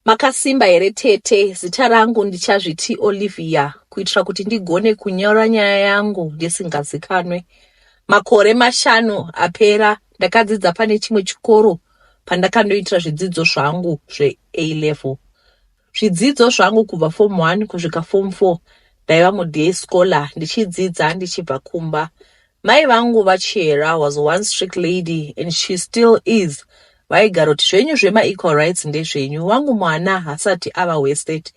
Makasimba here tete, zita rangu ndichazviti Olivia, kuitira kuti ndigone kunyora nyaya yangu ndisingazikanwe. Makore 5 apera ndakadzidza pane chimwe chikoro pandakandoitira zvidzidzo zvangu zveA level. Zvidzidzo zvangu kubva form 1 kusvika form 4 ndaiva muday scholar ndichidzidza ndichibva kumba. Mai vangu vachera was one strict lady and she still is. Vaigara kuti zvenyu zvema-equal rights ndezvenyu, wangu mwana hasati ava wasted.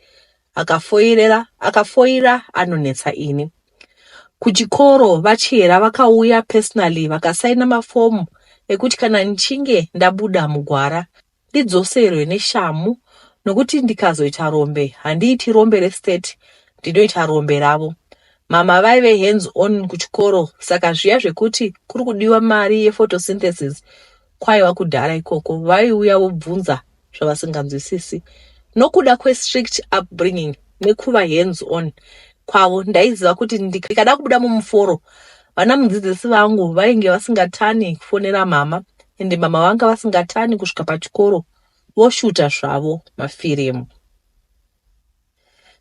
Akafoira anonetsa ini. Kuchikoro vachera vakauya personally vakasaina mafomu ekuti kana nichinge ndabuda mugwara ndidzoserwe neshamu, nokuti ndikazoita rombe handiiti rombe restate, ndinoita rombe ravo. Mama vaive hands on kuchikoro, saka zviya zvekuti kuri kudiwa mari yephotosynthesis kwaiva kudhara ikoko. Vaiuya vobvunza zvavasinganzwisisi. Nokuda kwestrict upbringing nekuva hands on kwavo, ndaiziva kuti ndikada kubuda mumuforo vana mudzidzisi vangu vainge vasingatani kufonera mama, ende mama vanga vasingatani kusvika pachikoro voshuta zvavo mafirimu.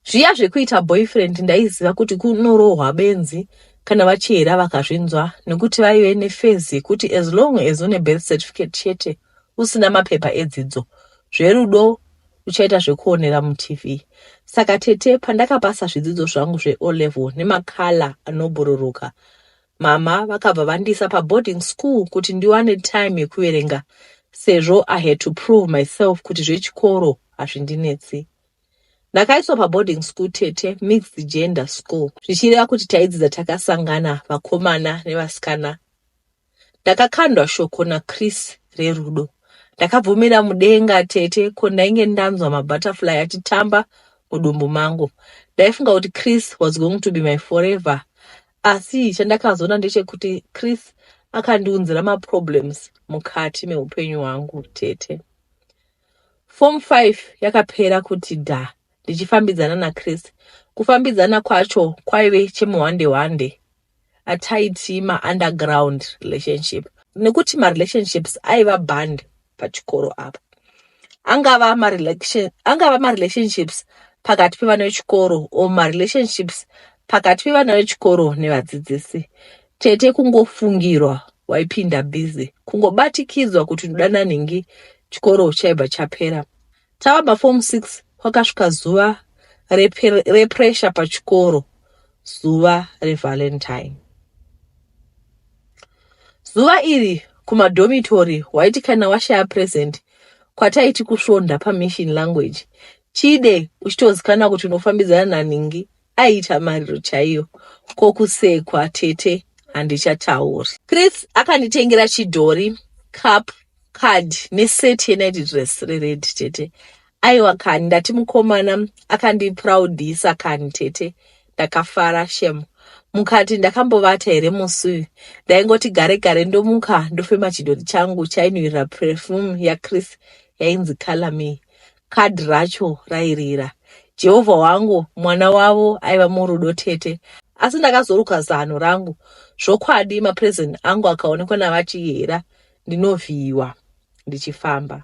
Zviya zvekuita boyfriend ndaiziva kuti kunorohwa benzi kana vachera vakazvinzwa, nekuti vaive nefezi yekuti as long as une birth certificate chete usina mapepa edzidzo, zverudo uchaita zvekuonera muTV. Saka tete pandakapasa zvidzidzo zvangu zveO level nemakala anobhururuka, mama vakabva vandisa paboarding school kuti ndiwane time yekuverenga, sezvo I had to prove myself kuti zvechikoro hazvindinetsi. Ndakaiswa paboarding school tete, mixed gender school, zvichireva kuti taidzidza takasangana vakomana nevasikana. Ndakakandwa shoko naChris rerudo. Ndakabvumira mudenga tete ko ndainge ndanzwa mabutterfly achitamba mudumbu mangu. Ndaifunga kuti Chris was going to be my forever. Asi chandakazoona ndechekuti Chris akandiunzira maproblems mukati meupenyu hwangu tete. Form 5 yakapera kuti ndichifambidzana naChris. Kufambidzana kwacho kwaive chemuhwande-hwande, ataiti ma-underground relationship, nekuti ma-relationships aiva banned pachikoro apa. Angava ma-relationships pakati pevana vechikoro o ma-relationships pakati pevana vechikoro nevadzidzisi. Tete kungofungirwa waipinda busy, kungobatikidzwa kuti nodana nhingi chikoro chaibva chapera. Tava maform 6 kwakasvika zuva repressure pachikoro, zuva reValentine. Zuva iri kumadhomitori waiti kana washaya present kwataiti kusvonda pamission language, chide uchitozikana kuti unofambidzana nanhingi aiita mariro chaiyo. Kokusekwa tete handichatauri. Chris akanditengera chidhori, cup, card neseti yenight dress rered tete. Aiwa kani ndati mukomana akandipraudhisa kani tete. Ndakafara shemu. Mukati ndakambovata here musi, ndaingoti gare ndomuka ndofema chidhori changu chainwirira perfume yaChris yainzi Color Me. Kadhi racho rairira. Jehovha wangu, mwana wavo aiva murudo tete. Asi ndakazoruka zano rangu, zvokwadi mapresent angu akaonekwa navachiyera, ndinovhiyiwa ndichifamba.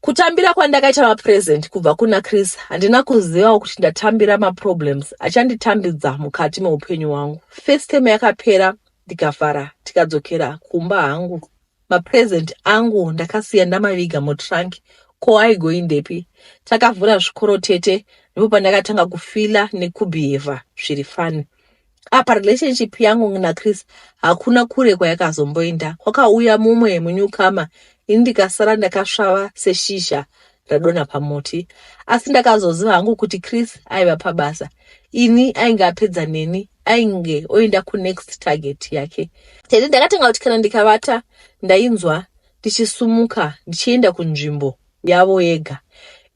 Kutambira kwandakaita mapresent kubva kuna Chris handina kuziva kuti ndatambira maproblems achanditambidza mukati meupenyu hwangu. First term yakapera ndikavhara tikadzokera kumba hangu. Mapresent angu ndakasiya ndamaviga mutrunk. Ko aigoindepi? Takavhura zvikoro tete, ndipo pandakatanga kufila nekubehave zviri fani. Apa relationship yangu naChris hakuna kure kwayakazomboenda. Kwakauya mumwe munyukama, ini ndikasara ndakasvava seshisha radonha pamuti. Asi ndakazoziva hangu kuti Chris aiva pabasa. Ini ainge apedza neni, ainge oenda kunext target yake. Tete ndakatanga kuti kana ndikavata ndainzwa ndichisumuka ndichienda kunzvimbo yavo yega.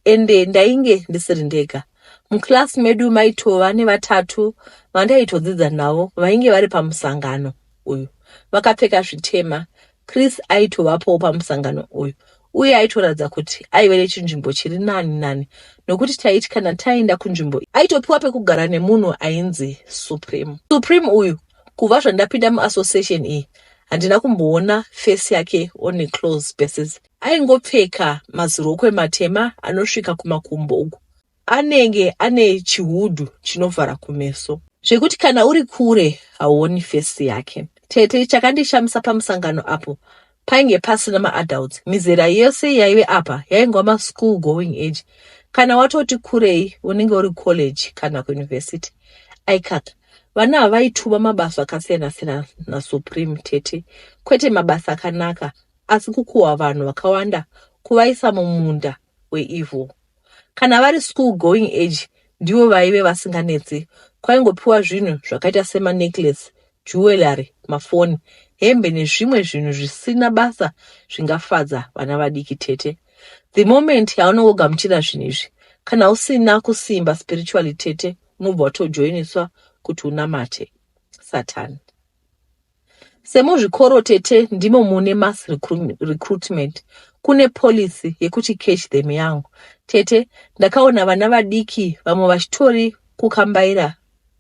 Ende ndainge ndisiri ndega. Muklasi medu maitova nevatatu vandaitodzidza navo vainge vari pamusangano uyu. Vakapfeka zvitema. Chris aitovapo pamusangano uyu, uye aitoratidza kuti aive nechinzvimbo chiri nani, nokuti taiti kana taenda kunzvimbo aitopiwa pekugara nemunhu ainzi Supreme. Supreme uyu, kubva zvandapinda muassociation iyi, handina kumboona face yake on a close basis. Aingopfeka mazirokwe matema anosvika kumakumbo uku. Anenge ane chihudhu chinovhara kumeso, zvekuti kana uri kure hauoni fesi yake. Tete chakandishamisa pamusangano apo painge pasina maadults. Mizera yose yaive apa yaingwa maschool going age. Kana watoti kurei unenge uri college kana kuuniversity. Aikaka vana havaituva mabasa akasiyana-siyana naSupreme tete, kwete mabasa akanaka, asi kukuhwa vanhu vakawanda kuvaisa mumunda weevil. Kana vari school going age ndivo vaive vasinganetsi. Kwaingopiwa zvinhu zvakaita semanecklace, jewelry, mafoni, hembe nezvimwe zvinhu zvisina basa zvingafadza vana vadiki tete. The moment yaunongogamuchira zvinhu izvi, kana usina kusimba spiritually tete, unobva watojoiniswa kuti unamate Satani. Semuzvikoro tete ndimo mune mass recruitment, kune policy yekuti catch them young. Tete ndakaona vana vadiki vamwe vachitori kukambaira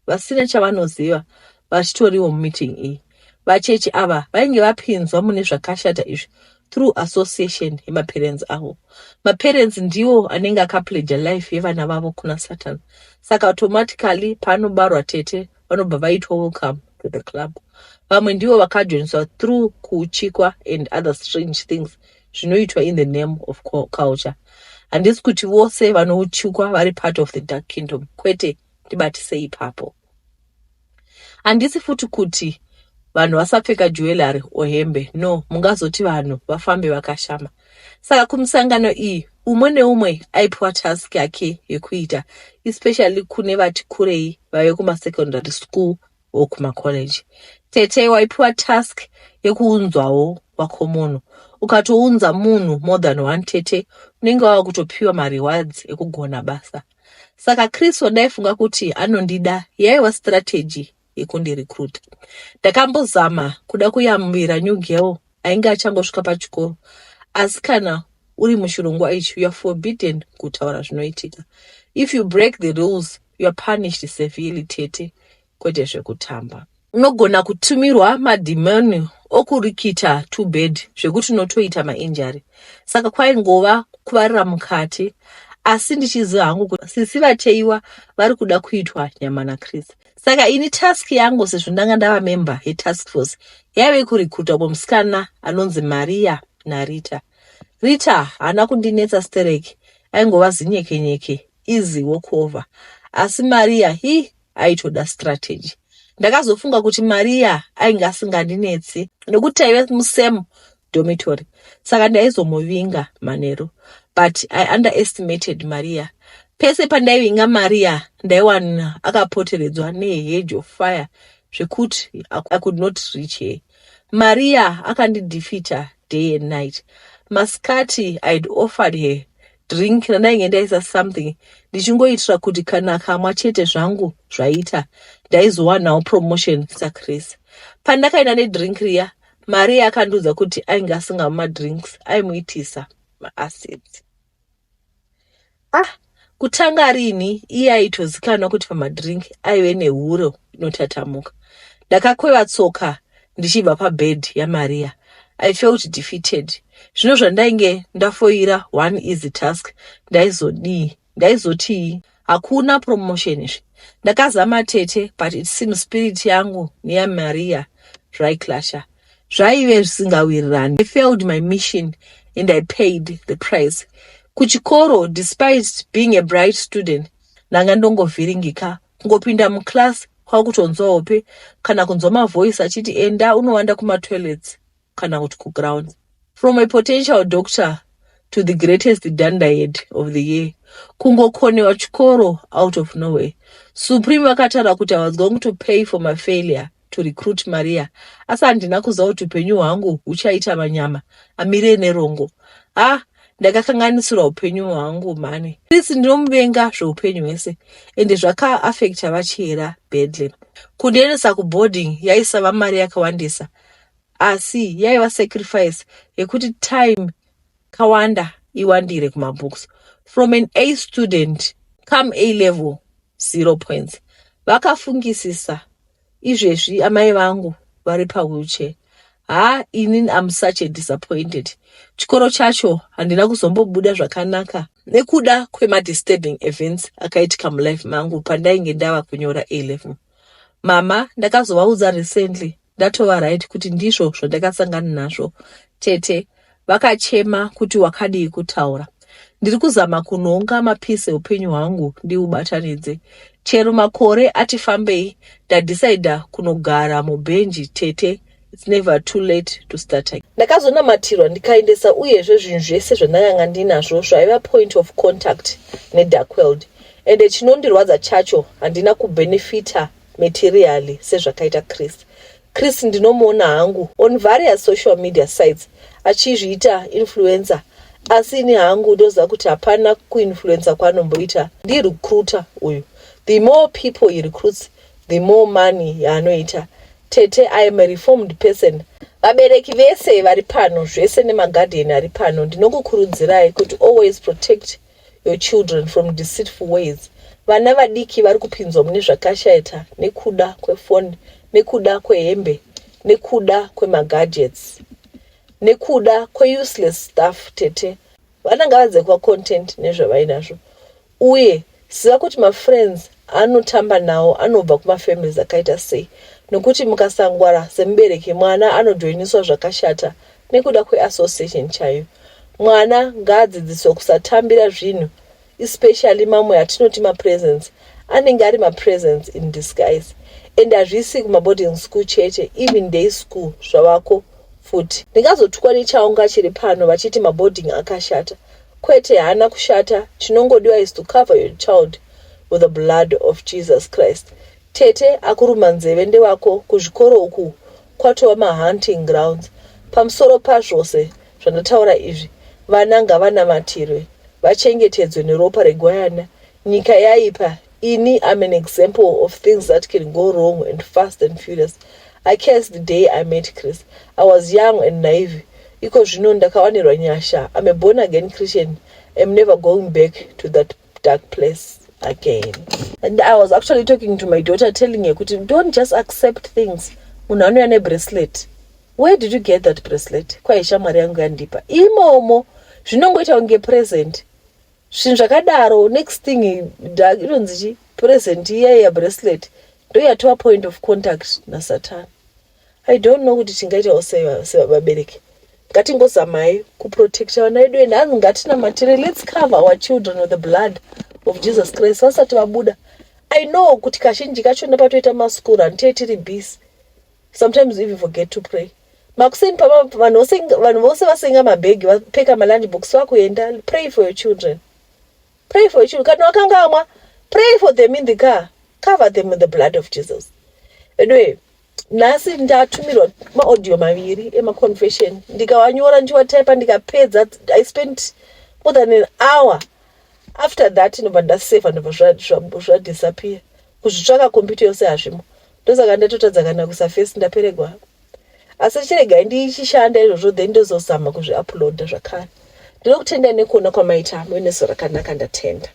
vasina chavanoziva vachitoriwo mumeeting iyi. Vachechi ava vainge vapinzwa mune zvakashata izvi through association yemaparents avo. Maparents ndiwo anenge akapledja life yevana vavo kuna Satan. Saka automatically panobarwa tete vanobva vaitwa welcome to the club. Vamwe ndivo vakajoiniswa through kuchikwa and other strange things zvinoitwa in the name of culture. Handisi kuti vose vanouchikwa vari part of the dark kingdom, kwete, ndibatise ipapo. Handisi futi kuti vanhu vasapfeka jewelry ohembe, no, mungazoti vanhu vafambe vakashama. Saka kumusangano iyi umwe neumwe aipiwa task yake yekuita, especially kune vati kurei vaive kumasecondary school or kumacollege. Tete waipiwa task yekuunzwawo wakomono. Ukatounza munhu more than one tete, unenge wava kutopiwa marewards ekugona basa. Saka Kristo ndaifunga kuti anondida yaiva strategy yekundirecruit. Ndakambozama kuda kuyambira new girl ainge achangosvika pachikoro, asi kana uri muchirongwa ichi, you are forbidden kutaura zvinoitika. If you break the rules, you are punished severely tete, kwete zvekutamba. Unogona kutumirwa madhimoni okurikita to bed zvekuti unotoita mainjury. Saka kwaingova kuvarira mukati, asi ndichiziva hangu kuti sisi vateiwa vari kuda kuitwa nyama naKristu. Saka ini task yangu sezvo ndanga ndava member yetask force yaive kurekruta musikana anonzi Maria naRita. Rita haana kundinetsa stereki, aingova zinyekenyeke, easy walkover. Asi Maria aitoda strategy. Ndakazofunga kuti Maria ainge asingandinetsi nekuti taive musame dormitory. Saka ndaizomuvinga manero, but I underestimated Maria. Pese pandaivinga Maria ndaiwana akapoteredzwa nehedge of fire zvekuti I could not reach her. Maria akandidefeata day and night. Masikati I'd offered her drink randainge ndaisa something ndichingoitira kuti kana kamwa chete zvangu zvaita ndaizowanawo promotion saKristu. Pandakaenda nedrink riya, Maria akandiudza kuti ainge asingamwa madrinks, aimuitisa maacids. Kutanga rini iye aitozikanwa kuti pamadrink aive nehuro inotatamuka. Ndakakweva tsoka ndichibva pabed yaMaria. I felt defeated. Zvino zvandainge ndafoira one easy task, ndaizoti hakuna promotion izvi. Ndakazama tete, but it seems spirit yangu neyaMaria zvaiclasha. Zvaive zvisingawirirani. I failed my mission and I paid the price. Kuchikoro, despite being a bright student, ndanga ndongovhiringika, kungopinda muclass kwakutonzwawope kana kunzwa mavoice achiti enda unowanda kumatoilets kana kuti kugrounds. From a potential doctor to the greatest dandihead of the year, kungokonewa chikoro out of nowhere. Supreme vakataura kuti I was going to pay for my failure to recruit Maria. Asi handina kuziva kuti upenyu hwangu huchaita manyama amire nerongo. Ndakakanganisirwa upenyu hwangu mani. Kristu ndinomuvenga zveupenyu hwese, ende zvakaafekta vachiyera bedlam. Kundiendesa kuboarding yaisava mari yakawandisa, asi yaiva sacrifice yekuti time kawanda iwandire kumabooks. From an A student, come A level, 0 points. Vakafungisisa izvezvi amai vangu vari pawheelchair. Inini am such a disappointed. Chikoro chacho handina kuzombobuda zvakanaka nekuda kwema-disturbing events akaitika mulife mangu pandainge ndava kunyora A-level. Mama ndakazovaudza recently ndatova right kuti ndizvo zvandakasangana nazvo. Tete vakachema kuti wakadii kutaura. Ndiri kuzama kunonga mapisi eupenyu hwangu ndiubatanidze. Chero makore ati fambei ndadhisaidha kunogara mubhenji. Tete, it's never too late to start again. Ndakazonamatirwa ndikaendesa uyezve zvinhu zvese zvandakanga ndinazvo zvaiva point of contact nedark world. Ende chinondirwadza chacho handina kubenefita materially sezvakaita Chris. Chris ndinomuona hangu on various social media sites achizviita influencer, asi ini hangu ndoziva kuti hapana kuinfluencer kwaanomboita. Ndirecruiter uyu. The more people he recruits, the more money yaanoita. Tete, I am a reformed person. Vabereki vese vari pano, zvese nemagarden ari pano, ndinokukurudzirai kuti always protect your children from deceitful ways. Vana vadiki vari kupinzwa mune zvakashaita nekuda kwefoni, nekuda kwehembe, nekuda kwemagadgets, nekuda kweuseless stuff. Tete, vana ngavadze content nezvavainazvo. Uye ziva kuti mafriends anotamba nawo anobva kumafamilies akaita sei, nokuti mukasangwara semubereki mwana anojoiniswa zvakashata nekuda kweassociation chayo. Mwana ngaadzidziswe kusatambira zvinhu, especially mamwe atinoti mapresents. Anenge ari mapresents in disguise. And hazvisi kumaboarding school chete, even day school zvavako futi. Ndingazotwa nechaunga chiri pano vachiti maboarding akashata. Kwete, hana kushata. Chinongodiwa is to cover your child with the blood of Jesus Christ. Tete, akuruma nzeve ndewako kuzvikoro uku kwatova mahunting grounds. Pamusoro pazvose zvandataura izvi, vana ngavanamatirwe, vachengetedzwe neropa regwayana. Nyika yaipa. Ini am an example of things that can go wrong and fast and furious. I cursed the day I met Chris. I was young and naive. Iko zvino ndakawanirwa nyasha. I'm a born again Christian. I'm never going back to that dark place again. And I was actually talking to my daughter, telling her, don't just accept things. Unano ane bracelet. Where did you get that bracelet? Kwa isha mari yangu yandipa. Imomo, zvinongoita unge present. Zvinhu zvakadaro, next thing inonzi present iya bracelet ndo yatova point of contact naSatan. I don't know kuti tingaitawo sevabereki. Ngatingozamai kuprotecta vana vedu, and hanzi ngatinamatire. Let's cover our children with the blood of Jesus Christ vasati vabuda. I know kuti kazhinji kacho napatoita maskuru handitei tiri busy. Sometimes we even forget to pray. Makuseni vanhu vose vasenga mabhegi vapfeka malunch box vakuenda. Pray for your children. Pray for your children. Kana wakangamwa, pray for them in the car. Cover them with the blood of Jesus. Anyway, nasi ndatumirwa maaudio maviri ema-confession. Ndikawanyora ndiwataipa ndikapedza. I spent more than an hour. After that, ndobva ndaseva ndobva zvadisappear. Kuzvitsvaka computer yose hazvimo. Ndosaka ndatotadza kana kusafesi ndaperegwa. Asi chiregai ndichishanda izvozvo then ndozozama kuzviuploada zvakare. Ndinokutendai nekuona kwamaita muine soro rakanaka, ndatenda.